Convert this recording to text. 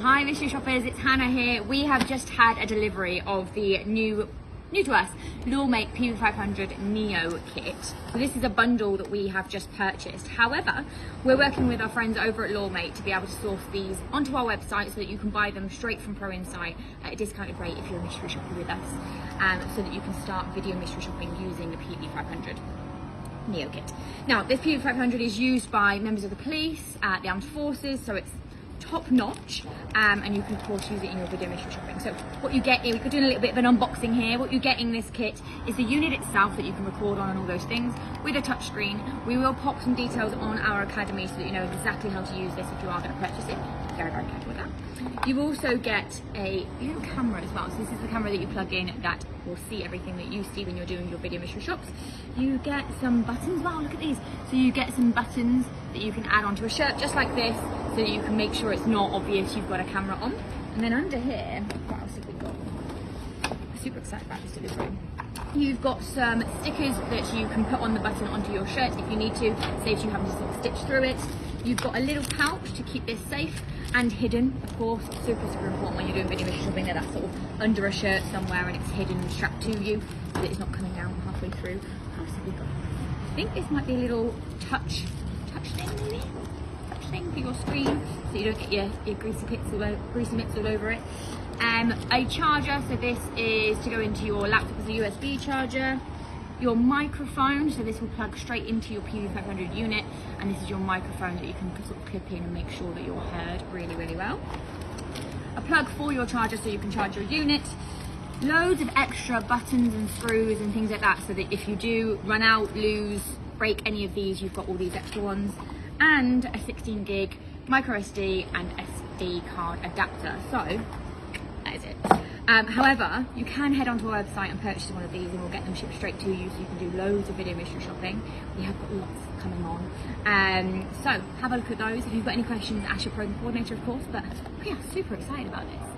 Hi mystery shoppers, it's Hannah here. We have just had a delivery of the new to us Lawmate PV-500 Neo kit. So this is a bundle that we have just purchased. However, we're working with our friends over at Lawmate to be able to source these onto our website so that you can buy them straight from Proinsight at a discounted rate if you're a mystery shopper with us, so that you can start video mystery shopping using the PV-500 Neo kit. Now, this PV-500 is used by members of the police, the armed forces, so it's top notch, and you can of course use it in your video mystery shopping. So what you get, we're doing a little bit of an unboxing here. What you get in this kit is the unit itself that you can record on and all those things with a touch screen. We will pop some details on our academy so that you know exactly how to use this if you are going to purchase it. Very, very careful with that. You also get a little camera as well. So this is the camera that you plug in that will see everything that you see when you're doing your video mystery shops. You get some buttons. Wow, look at these. So you get some buttons that you can add onto a shirt just like this, so that you can make sure it's not obvious you've got a camera on. And then under here, what else have we got? I'm super excited about this delivery. You've got some stickers that you can put on the button onto your shirt if you need to, saves you having to sort of stitch through it. You've got a little pouch to keep this safe and hidden, of course. Super, super important when you're doing video mystery shopping that that's sort of under a shirt somewhere and it's hidden and strapped to you so that it's not coming out halfway through. What else have we got? I think this might be a little touch thing maybe? Touch thing for your screen so you don't get your greasy mitts all over it. A charger, so this is to go into your laptop as a USB charger. Your microphone, so this will plug straight into your PV-500 unit, and this is your microphone that you can sort of clip in and make sure that you're heard really, really well. A plug for your charger so you can charge your unit. Loads of extra buttons and screws and things like that, so that if you do run out, lose, break any of these, you've got all these extra ones. And a 16 gig micro SD and SD card adapter. So that is it. However, you can head onto our website and purchase one of these and we'll get them shipped straight to you so you can do loads of video mystery shopping. We have got lots coming on. So have a look at those. If you've got any questions, ask your program coordinator of course, but we are super excited about this.